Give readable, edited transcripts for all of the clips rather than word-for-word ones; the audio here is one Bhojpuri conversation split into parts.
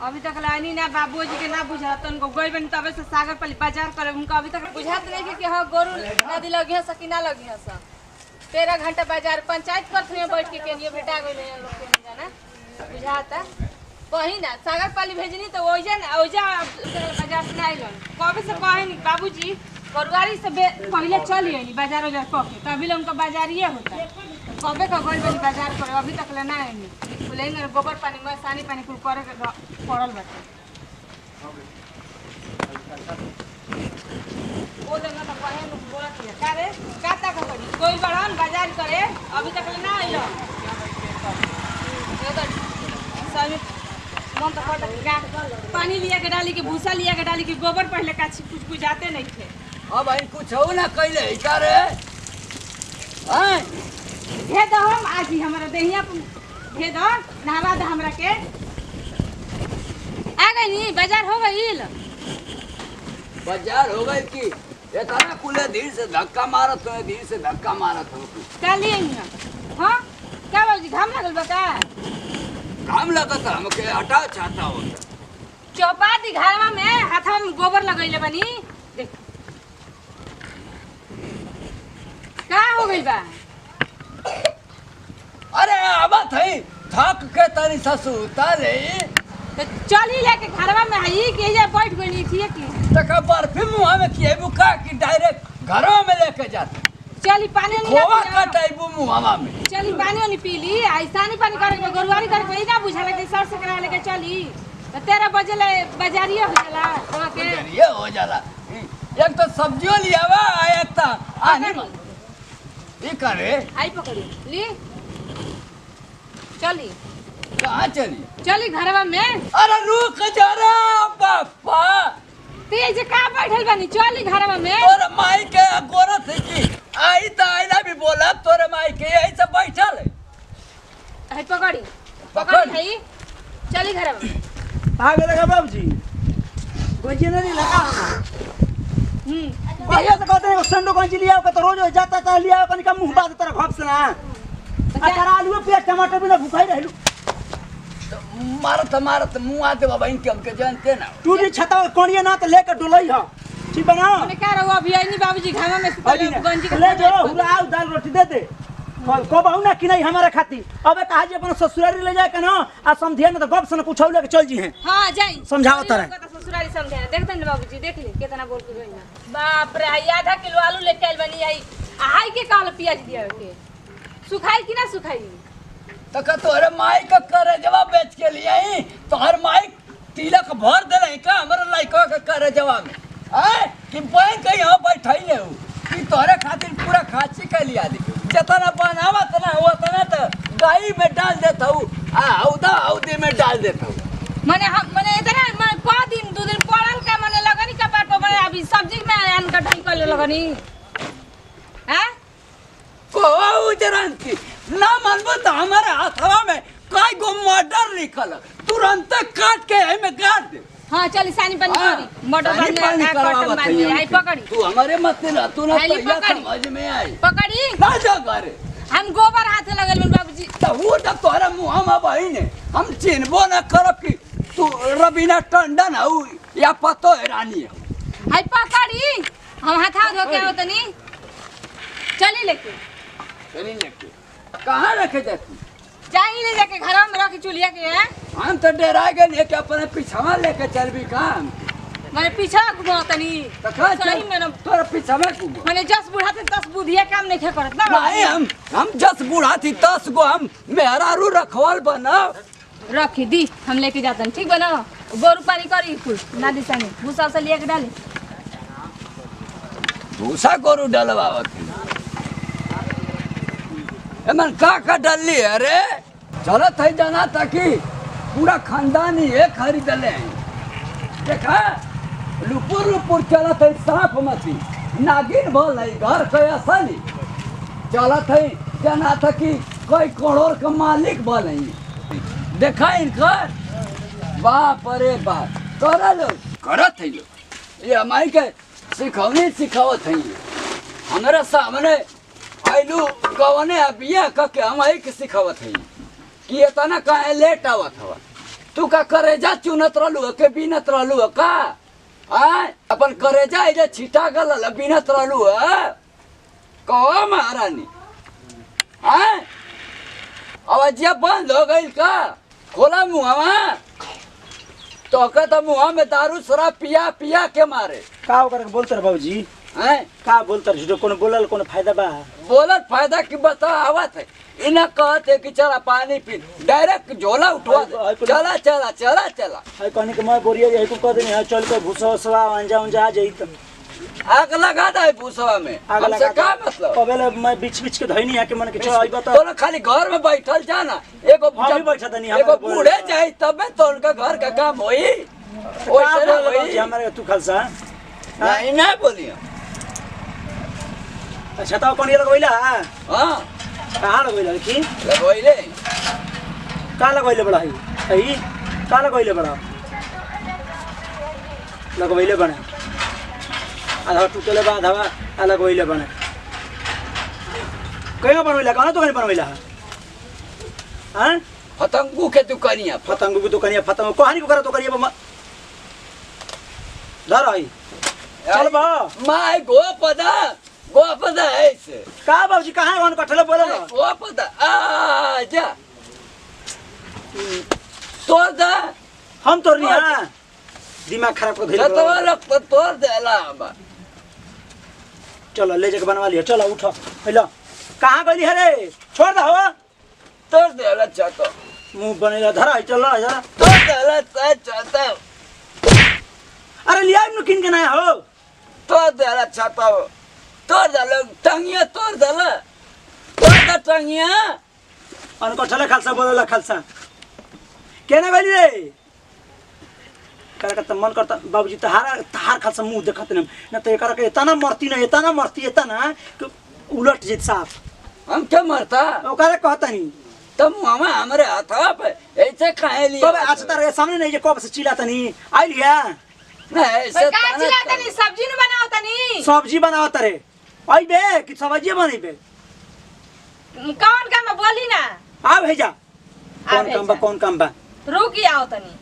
अभी तक लानी ना बाबूजी के ना बुझा तन को गई बनी तबे से सागर पली बाजार करे उनका अभी तक बुझात नहीं कि हां गोरु नदी लगी है सकी ना लगी है स 13 घंटा बाजार पंचायत कथ में बैठ के केनियो भेटा गइले लोग के जाना बुझाता कहीं ना सागर पली भेजनी तो ओजा बाजार से आइलन कबे से कहे नहीं बाबूजी गोरुवारी से पहले चली आइली बाजार बाजार क के तभी उनका बाजारिए होता कबे का गई बनी बाजार करे अभी तक लेना है नहीं बोलेंगे गोबर पानी में सानी पानी कुल करे के पड़ल बाटे ओ देना तो कहे न बोला कि का रे काता का पड़ी कोई बड़न बाजार करे अभी तक लेना आइलो ये तो सभी मन तो पड़ता पानी लिया के डाली के भूसा लिया के डाली के गोबर पहले का कुछ बुझाते नहीं थे अब भाई कुछ हो ना कइले का रे हां हे तो हम आज ही हमारा देहिया हे दो नहवा दे हमरा के आ गई नी बाजार हो गईल बाजार हो गई कि ये तारा कुले धीर से धक्का मारत हो धीर से धक्का मारत हो का लिए हिया हां क्या बाबूजी घाम लागल बा का काम लगत हमके हटा चाहता हो चौपाती घरवा में हाथवा में गोबर लगइले बनी देख का हो गइल बा अरे आवत है थक के तनी ससु ताले तो चली लेके घरवा में आई के जे बैठ गई थी कि तक बर्फी मुंह में किए बुका कि डायरेक्ट घरों में लेके जाते चली पानी नहीं खोवा कटाइबू मुंहवा में चली पानी नहीं पी ली ऐसा नहीं पानी करे के गोरुवारी करे कोई ना बुझा लगे सर से करा लेके चली तो 13 बजे ले बाजारिया हो जाला वहां के ये हो जाला एक तो सब्जियों लियावा एक तो आनी ये करे आई पकड़ी ली चली कहाँ चली चली घरवा में अरे रुक जरा पापा तेज का बैठल बनी चली घरवा में तोरे माई के गोरत है कि आई तो आइला भी बोला तोरे माई के यही से बैठल है आई पकड़ी पकड़ी है चली घरवा में भागे लगा बाबूजी गोजी नहीं लगा भैया से कहते हैं संडो गोजी लिया का तो रोज जाता था लिया कनी का मुंह बात तेरा घप से ना अगर आलू प्याज टमाटर बिना भूखाई रहलू मारत मुंह आते बाबा इनके हमके जानते ना तू भी छता कोणिया ना तो लेकर डोलई ह ठीक बना मैंने कह रहा अभी आई नहीं बाबूजी घरवा में गंजी के ले जो हुरा दाल रोटी दे दे को बहु ना कि नहीं हमारे खाती अबे कहा जे अपन ससुरारी ले जाए के ना आ समझिए ना तो गप से ना पूछौ लेके चल जी हैं हां जाई समझाओ तारे ससुरारी समझा देखते हैं बाबूजी देख ले कितना बोल के गई ना बाप रे आधा किलो आलू लेके आइल बनी आई हाई के काल प्याज दिया के सुखाई कि ना सुखाई तो का तोरे माई का करे जवाब बेच के लिए आई तो हर माई तिलक भर देले का हमर लाइका का करे जवाब में आए कि बैंक कहीं हां बैठाई ले कि तोरे खातिर पूरा खाची के लिया दी जितना बनावा तना हुआ तना तो गाई में डाल देता हूं औदी में डाल देता हूं मने इतना मन को दिन दो दिन पड़ल का मने लगनी कपाट पर मने अभी सब्जी में अन कटाई कर लगनी हैं को उजरंती ना मनबो तो हमारे हाथवा में काय गो मर्डर लिखल तुरंत काट के में गाड़ दे हां चल सानी पानी करी मोटर बंद ना कटन मारी आई पकड़ी तू हमारे मत ना तू ना तो या समझ में आई पकड़ी ना जा करे हम गोबर हाथ लगल बन बाबूजी तो वो तो तोरा मुंह में बहिन हम चिन्हबो ना करब कि तू रवीना टंडन हऊ या पतो है रानी है आई पकड़ी हम हाथ धो के होतनी चली लेके चली लेके कहां रखे जाती जाई ले जाके घर में रख चुलिया के हैं हम तो डरा गए लेके अपने पीछवा लेके चलबी काम माने पीछा घुमातनी तो का सही में ना तोरा पीछवा घुमो माने 10 बूढ़ा थे 10 बुधिया काम नहीं करत ना नहीं हम 10 बूढ़ा थी 10 गो हम मेहरारू रखवाल बना रखी दी हम लेके जातन ठीक बना गोरु पानी करी कुल ना दिशा में भूसा से लेके डाले भूसा गोरु डलवावत एमन का डलली है रे चलत है जाना ताकि पूरा खानदान ही एक खरीद ले देखा लुपुर चलत है सांप मछली नागिन बोल है घर के असली चलत है जाना था कि कोई करोड़ का मालिक बोल है देखा इनकर बाप रे बाप करत है ये हमारी के सिखावत है हमारे सामने आइलू गवने बिया के हम के सिखावत है कि इतना कहे लेट आवत हवा तू का करेजा चुनत रहलू के बीनत रहलू का आय अपन करेजा इजे छिटा गल बीनत रहलू कहो महारानी आय आवाजिया बंद हो गई का खोला मुहवा तो कहता मुहा में दारू शराब पिया पिया के मारे का ओकर बोलते रे बाबूजी हैं का बोलते रे कोनो बोलल कोनो फायदा बा बोलत फायदा की बता आवत है इन्हें कहते कि चला पानी पी डायरेक्ट झोला उठवा दे चला चला चला चला है कहने के मैं बोरिया है को कह देने है चल के भूसा उसवा अंजा अंजा आ जाई त आग लगा दे भूसवा में हमसे का मतलब कबेले मैं बीच बीच के धइनी है कि मन के चल आई बता तो खाली घर में बैठल जा ना एगो हम बैठा तनी एगो बूढ़े जाए तबे तो उनका घर का काम होई ओइसे ना होई हमारे तू खालसा नहीं ना बोलियो अच्छा तो कौन ये लगवैला हां कहाँ लगवैला की लगवैले का लगवैले बड़ा है सही का लगवैले बड़ा लगवैले बने आधा टूटले बा आधा अलग होइले बने कहियो बनवैला कहाँ तो कहीं बनवैला हां पतंगू के दुकानिया पतंगू की दुकानिया पतंग कहानी को करा तो करिए धर आई चल बा माय गोपदा ऐसे का बाबूजी कहाँ है वन कठले बोले ना गोपदा आ जा तोड़ दे हम तोड़ नहीं हां दिमाग खराब कर धइले तो लोग तो तोड़ देला हम चलो ले जाके बनवा लिया चलो उठो हेलो कहाँ गई है रे छोड़ दो तोड़ देला चातो मुंह बनेला धरा चलो जा तोड़ देला चातो अरे लिया नु किन के ना हो तोड़ देला चातो तोड़ देला टंगिया तोड़ देला तोड़ दे टंगिया अनको ठले खालसा बोलेला खालसा केना गई रे करका त मन करता बाबूजी तहार खालसा मुंह देखत न त एकरा के इतना मरती इतना कि उलट जित साफ हम क्या मरता ओकरा कहता नहीं तब मामा हमारे हाथ पे ऐसे खाए लिए कब अच्छा तारे सामने नहीं जे कब से चिल्लाता नहीं आई लिया नहीं ऐसे का चिल्लाता नहीं सब्जी न बनावता नहीं सब्जी बनावत रे आई बे कि सब्जी बनेबे कौन काम बोली ना आ भेजा कौन काम बा रुकी आओ तनी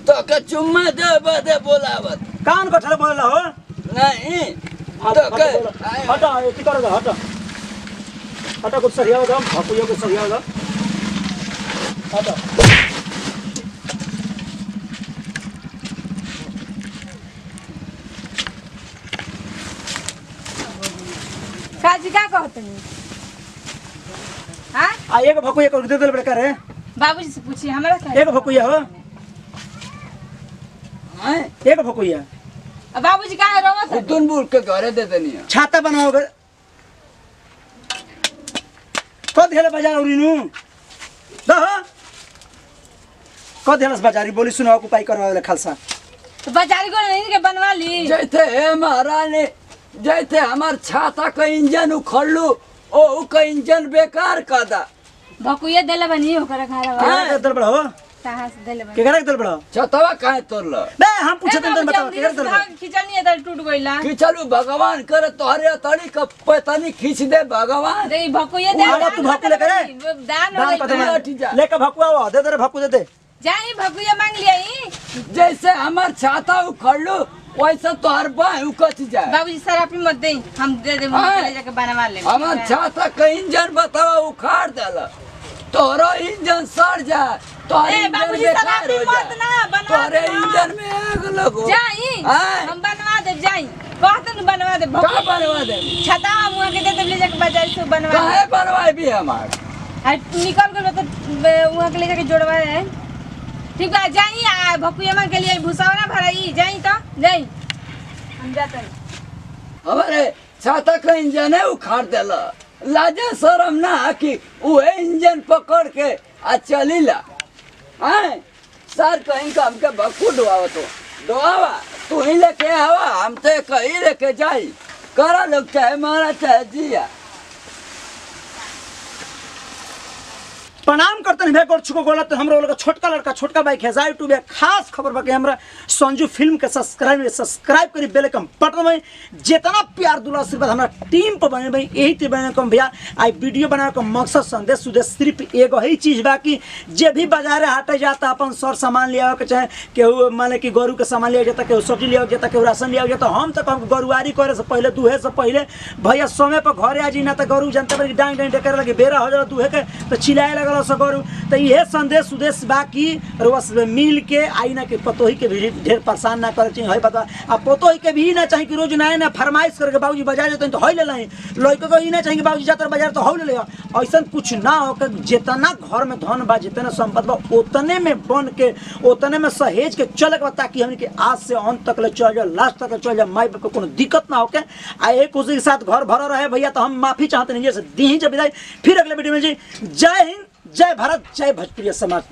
तो के चुम्मा दे बोलावत कान कठले बोलला हो नहीं तो के हटा एती कर दो हटा कुछ सरिया दो भकुयो को सरिया दो हटा काजी का कहतनी हां आ एक भकुयो को दे दे बड़का रे बाबूजी से पूछिए हमरा का एक भकुया हो हैं एक भकुया अब बाबूजी कहाँ रोवत है? उतन बुल के घरे दे देनी है छाता बनाओगे कद हेले बाजार उरिनु दह कद हेलस बाजारी बोली सुनाओ को पाई करवावे खालसा तो बाजारी को नहीं के बनवा ली जैसे हे महारानी जैसे हमार छाता का इंजन उखड़लू ओ का इंजन बेकार कर दा भकुए देले बनी ओकरा खारा केकरा के दल बड़ा हो कहां से देले बनी केकरा के दल बड़ा छतवा काहे तोड़ल बे हम पूछत तन बताओ केकरा के दल बड़ा खिचनी है दल टूट गइला कि चलू भगवान करे तोहरे तड़ी का पैतानी खींच दे भगवान दे भकुए दे आवा तू भकु लेके रे दान दान हो पता गई नहीं लेके भकु आओ दे दे भकु दे दे जाई भकुए मांग लियाई जैसे हमार छाता उखड़लू वैसे तोहर बाह उकच जाए बाबूजी सरापी मत दे हम दे दे हाँ। ले जाके बनवा ले हमार छाता का इंजन बतावा उखाड़ देला तोहरो इंजन सड़ जाए तोहरे ए, इंजन बाबूजी बेकार सलाह हो मत ना, जाए बनवा तोहरे दे ना। इंजन में आग लगो जाई हाँ। हम बनवा दे जाई कहत न बनवा दे का बनवा दे छता मुआ के दे दे ले जाके बाजार से बनवा काहे बनवाई भी हमार निकल गल तो वहां के ले जाके जोड़वा है ठीक है जाई आ भकुए मांग के लिए भूसावना भराई जाई तो जाई हम जाते हमारे छाता का इंजन है उखाड़ देला लाजा शरम ना कि उहे इंजन पकड़ के आ चलीला हैं सर कहीं का हमके बकू डुआवा तो डुआवा तू ही लेके आवा हम तो कहीं लेके जाई करा लोग चाहे मारा चाहे जिया प्रणाम करते हैं गोड़ छुको गोला तो हमरा लोग छोटका लड़का छोटका भाई खेसारी टू बे खास खबर बा कि हमरा संजू फिल्म के सब्सक्राइब करी बेल आइकन बटन में जितना प्यार दुला आशीर्वाद हमरा टीम पर बने भाई यही ते बने कम भैया आई वीडियो बनावे का मकसद संदेश उद्देश्य सिर्फ एगो ही चीज बा कि जे भी बाजार हाटे जाता अपन सर सामान ले आवे के चाहे केहू माने कि गोरू के सामान ले जाता केहू सब्जी ले जाता केहू राशन ले जाता हम तो कम गोरुआरी करे से पहले दुहे से पहले भैया समय पर घरे आ जी ना तो गोरू जानते बड़ी डांग डांग करे लगे बेरा हो जाला दुहे के तो चिल्लाए लगल सगरू तो यह संदेश उद्देश्य बा कि रोस मिल के आई ना कि पतोही के भी ढेर परेशान ना करे चाहिए है बता अब पतोही के भी ना चाहिए कि रोज नया ना फरमाइश करके बाबूजी बाजार जाते तो ले लें लड़के को ही ना चाहिए बाबूजी जाते बाजार तो ले ऐसा कुछ ना हो कि जितना घर में धन बा जितना संपत्ति बा उतने में बन के उतने में सहेज के चले के ताकि हमने के आज से अंत तक ले चल जाए लास्ट तक चल जाए माई बाप को कोनो दिक्कत ना हो के आ एक खुशी के साथ घर भरा रहे भैया तो हम माफी चाहते नहीं जैसे दी ही जब विदाई फिर अगले वीडियो में जी जय हिंद जय भारत जय भोजपुरी समाज।